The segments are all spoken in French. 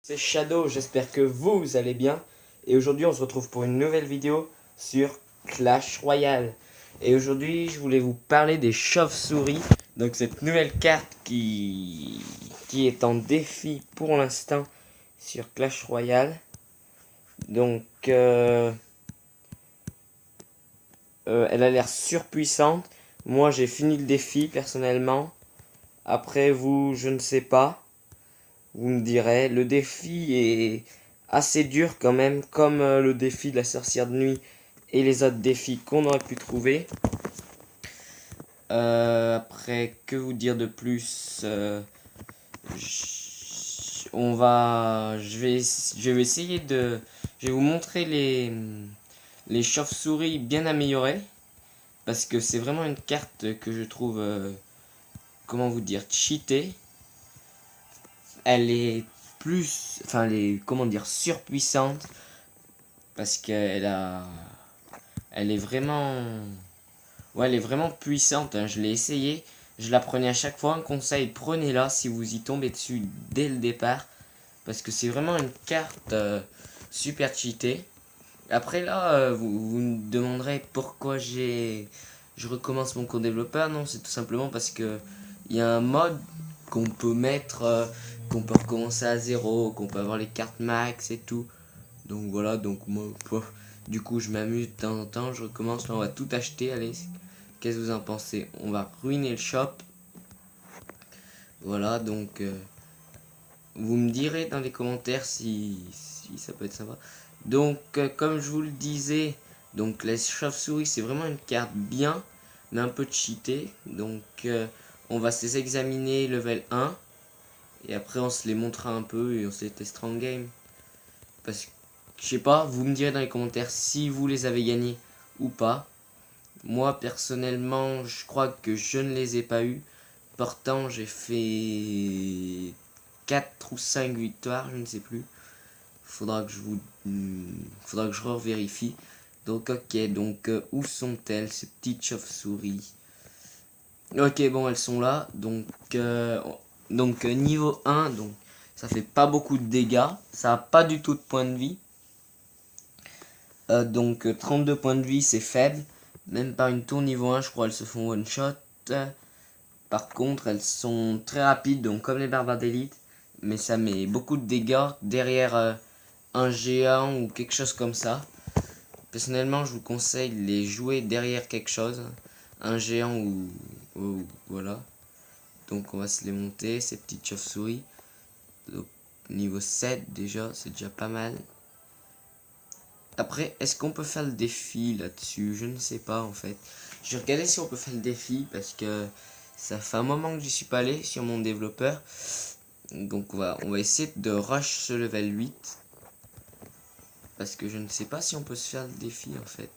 C'est Shadow, j'espère que vous allez bien. Et aujourd'hui, on se retrouve pour une nouvelle vidéo sur Clash Royale. Et aujourd'hui, je voulais vous parler des chauves-souris. Donc, cette nouvelle carte qui est en défi pour l'instant sur Clash Royale. Donc, elle a l'air surpuissante. Moi, j'ai fini le défi personnellement. Après, vous, je ne sais pas. Vous me direz, le défi est assez dur quand même, comme le défi de la sorcière de nuit et les autres défis qu'on aurait pu trouver. Après, que vous dire de plus je vais essayer de, je vais vous montrer les chauves-souris bien améliorées, parce que c'est vraiment une carte que je trouve, comment vous dire, cheatée. Elle est enfin, elle est, comment dire, surpuissante parce elle est vraiment, ouais, elle est vraiment puissante, hein. Je l'ai essayé, je la prenais à chaque fois. Un conseil, prenez-la si vous y tombez dessus dès le départ, parce que c'est vraiment une carte super cheatée. Après là, vous me demanderez pourquoi je recommence mon compte développeur. Non, c'est tout simplement parce que il y a un mode qu'on peut mettre, qu'on peut recommencer à zéro, qu'on peut avoir les cartes max et tout. Donc voilà, donc moi, du coup, je m'amuse de temps en temps, je recommence. Là, on va tout acheter. Allez, qu'est-ce que vous en pensez? On va ruiner le shop. Voilà, donc vous me direz dans les commentaires si ça peut être sympa. Donc, comme je vous le disais, donc la chauve-souris, c'est vraiment une carte bien, mais un peu cheatée. Donc, on va se les examiner level 1. Et après, on se les montrera un peu et on se les testera en game. Parce que, je sais pas, vous me direz dans les commentaires si vous les avez gagnés ou pas. Moi, personnellement, je crois que je ne les ai pas eu. Pourtant, j'ai fait 4 ou 5 victoires, je ne sais plus. Faudra que faudra que je revérifie. Donc, ok, donc où sont-elles, ces petites chauves-souris? Ok, bon, elles sont là. Donc niveau 1, donc ça fait pas beaucoup de dégâts. Ça a pas du tout de points de vie. Donc 32 points de vie, c'est faible. Même par une tour niveau 1, je crois, elles se font one shot. Par contre, elles sont très rapides, donc comme les barbares d'élite. Mais ça met beaucoup de dégâts derrière un géant ou quelque chose comme ça. Personnellement, je vous conseille de les jouer derrière quelque chose. Un géant ou voilà. Donc on va se les monter, ces petites chauves-souris. Donc niveau 7 déjà, c'est déjà pas mal. Après, est-ce qu'on peut faire le défi là-dessus? Je ne sais pas en fait. Je vais regarder si on peut faire le défi parce que ça fait un moment que j'y suis pas allé sur mon développeur. Donc on va essayer de rush ce level 8. Parce que je ne sais pas si on peut se faire le défi en fait.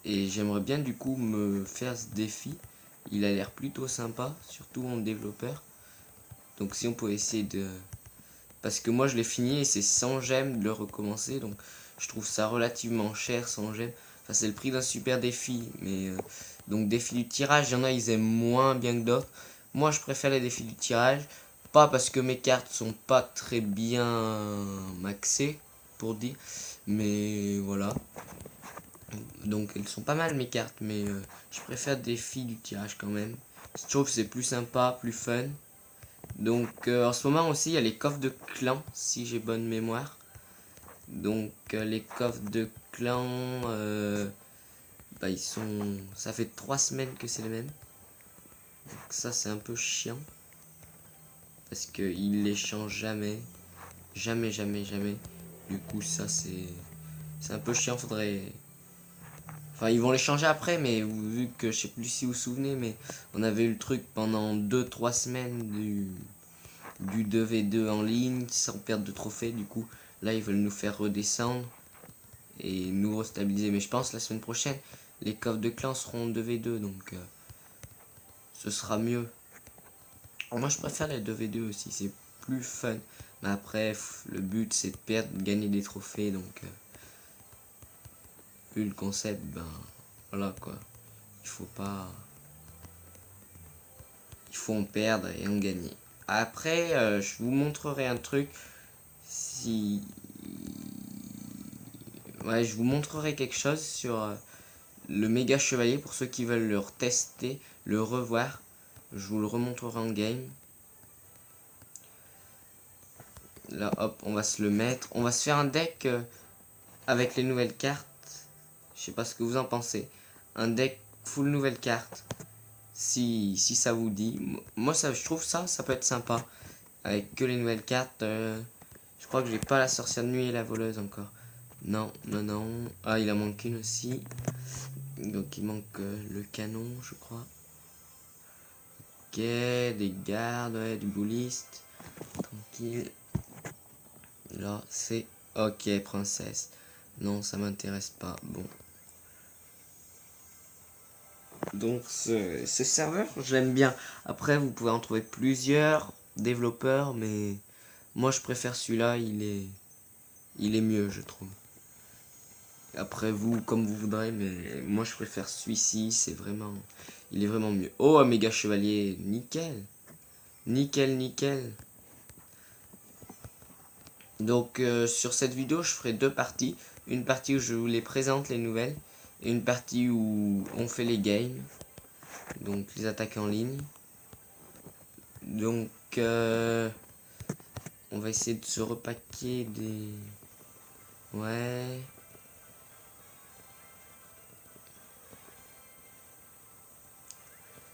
Et j'aimerais bien du coup me faire ce défi. Il a l'air plutôt sympa, surtout en développeur. Donc si on peut essayer de... Parce que moi je l'ai fini et c'est 100 gemmes de le recommencer. Donc je trouve ça relativement cher, 100 gemmes. Enfin c'est le prix d'un super défi. Mais donc défi du tirage, il y en a ils aiment moins bien que d'autres. Moi je préfère les défis du tirage. Pas parce que mes cartes sont pas très bien maxées, pour dire. Mais voilà. Donc elles sont pas mal mes cartes, mais je préfère défi du tirage quand même. Je trouve que c'est plus sympa, plus fun. Donc en ce moment aussi il y a les coffres de clan, si j'ai bonne mémoire. Donc les coffres de clan, bah, ils sont... ça fait 3 semaines que c'est les mêmes. Donc ça c'est un peu chiant. Parce qu'ils les changent jamais. Jamais, jamais, jamais. Du coup ça c'est un peu chiant, faudrait... Enfin, ils vont les changer après, mais vu que je sais plus si vous vous souvenez, mais on avait eu le truc pendant 2-3 semaines du 2v2 en ligne sans perdre de trophée. Du coup, là, ils veulent nous faire redescendre et nous restabiliser. Mais je pense la semaine prochaine, les coffres de clan seront en 2v2, donc ce sera mieux. Alors, moi, je préfère les 2v2 aussi, c'est plus fun. Mais après, le but, c'est de perdre, de gagner des trophées, donc... vu le concept, ben... voilà, quoi. Il faut pas... il faut en perdre et en gagner. Après, je vous montrerai un truc. si... Ouais, je vous montrerai quelque chose sur le méga chevalier pour ceux qui veulent le retester, le revoir. Je vous le remontrerai en game. Là, hop, on va se le mettre. On va se faire un deck avec les nouvelles cartes. Je sais pas ce que vous en pensez. Un deck full nouvelles cartes. Si ça vous dit. Moi, ça, je trouve ça peut être sympa. Avec que les nouvelles cartes. Je crois que j'ai pas la sorcière de nuit et la voleuse encore. Non, non, non. Ah, il en manque une aussi. Donc, il manque le canon, je crois. Ok, des gardes, ouais, du bouliste. Tranquille. Là, c'est... Ok, princesse. Non, ça m'intéresse pas. Bon. Donc, ce serveur, je l'aime bien. Après, vous pouvez en trouver plusieurs développeurs, mais... Moi, je préfère celui-là, il est mieux, je trouve. Après, vous, comme vous voudrez, mais moi, je préfère celui-ci, c'est vraiment... Il est vraiment mieux. Oh, un méga chevalier, nickel. Nickel, nickel. Donc sur cette vidéo je ferai deux parties. Une partie où je vous les présente les nouvelles. Et une partie où on fait les games. Donc les attaques en ligne. Donc on va essayer de se repacker des... Ouais.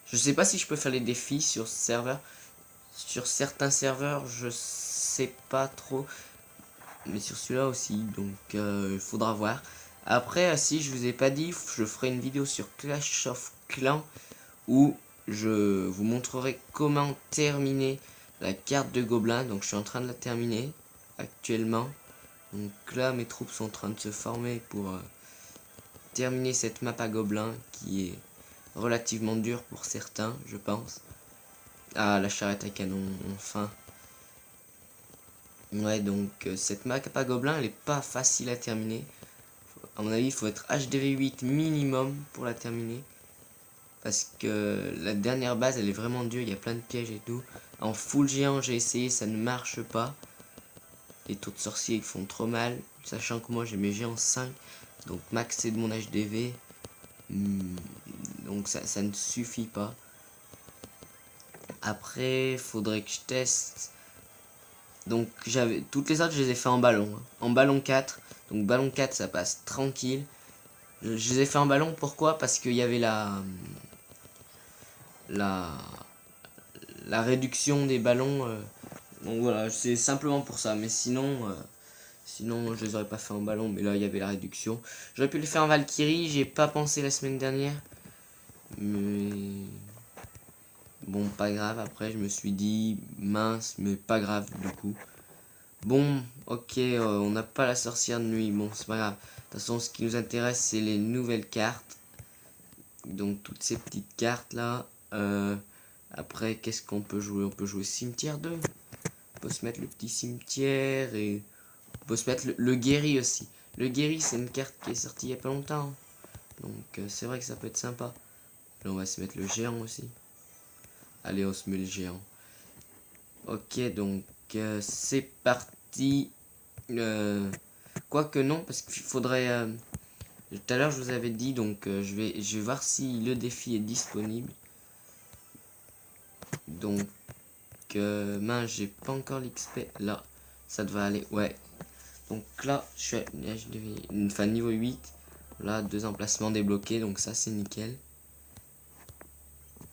Je sais pas si je peux faire les défis sur ce serveur. Sur certains serveurs je sais pas trop. Mais sur celui-là aussi. Donc il faudra voir. Après si je vous ai pas dit, je ferai une vidéo sur Clash of Clans où je vous montrerai comment terminer la carte de gobelin. Donc je suis en train de la terminer actuellement. Donc là mes troupes sont en train de se former pour terminer cette map à gobelin qui est relativement dure pour certains, je pense. Ah, la charrette à canon, enfin. Ouais, donc cette map à gobelin elle est pas facile à terminer. À mon avis il faut être HDV 8 minimum pour la terminer. Parce que la dernière base elle est vraiment dure, il y a plein de pièges et tout. En full géant j'ai essayé, ça ne marche pas. Les taux de sorciers ils font trop mal. Sachant que moi j'ai mes géants 5. Donc max c'est de mon HDV. Donc ça ne suffit pas. Après faudrait que je teste. Donc j'avais toutes les autres je les ai fait en ballon. En ballon 4. Donc ballon 4 ça passe tranquille. Je les ai fait en ballon pourquoi? Parce qu'il y avait la la réduction des ballons. Donc voilà, c'est simplement pour ça. Mais sinon je les aurais pas fait en ballon. Mais là, il y avait la réduction. J'aurais pu le faire en Valkyrie. J'ai pas pensé la semaine dernière. Mais bon, pas grave. Après, je me suis dit mince, mais pas grave du coup. Bon, ok, on n'a pas la sorcière de nuit. Bon, c'est pas grave. De toute façon, ce qui nous intéresse, c'est les nouvelles cartes. Donc, toutes ces petites cartes là. Après, qu'est-ce qu'on peut jouer? On peut jouer cimetière 2. On peut se mettre le petit cimetière et on peut se mettre le guéri aussi. Le guéri, c'est une carte qui est sortie il y a pas longtemps. Donc, c'est vrai que ça peut être sympa. Là, on va se mettre le géant aussi. Allez, on se met le géant. Ok, donc, c'est parti. Quoique non, parce qu'il faudrait... tout à l'heure, je vous avais dit, donc je vais voir si le défi est disponible. Donc, mince, j'ai pas encore l'XP. Là, ça devrait aller. Ouais. Donc là, je suis enfin, niveau 8. Là, 2 emplacements débloqués, donc ça, c'est nickel.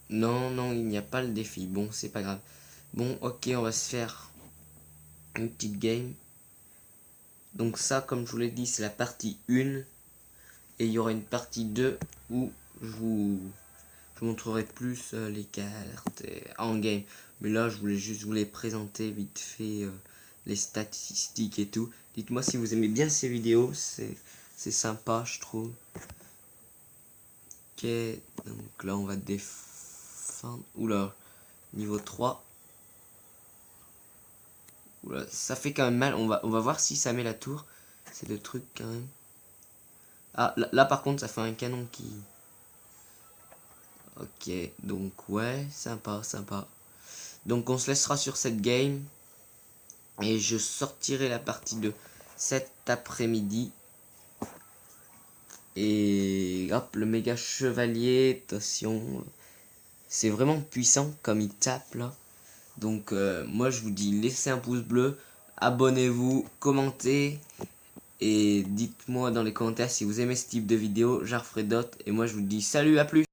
Non, non, il n'y a pas le défi. Bon, c'est pas grave. Bon, ok, on va se faire une petite game. Donc ça, comme je vous l'ai dit, c'est la partie 1. Et il y aura une partie 2 où je vous montrerai plus les cartes en game. Mais là, je voulais juste vous les présenter vite fait, les statistiques et tout. Dites-moi si vous aimez bien ces vidéos, c'est sympa, je trouve. Ok, donc là, on va défendre. Oula, niveau 3. Oula, ça fait quand même mal. On va voir si ça met la tour. C'est le truc quand même. Ah, là par contre, ça fait un canon qui... Ok, donc ouais, sympa, sympa. Donc on se laissera sur cette game. Et je sortirai la partie de cet après-midi. Et hop, le méga chevalier, attention, c'est vraiment puissant comme il tape là. Donc moi je vous dis, laissez un pouce bleu, abonnez-vous, commentez. Et dites-moi dans les commentaires si vous aimez ce type de vidéo, j'en referai d'autres. Et moi je vous dis salut, à plus.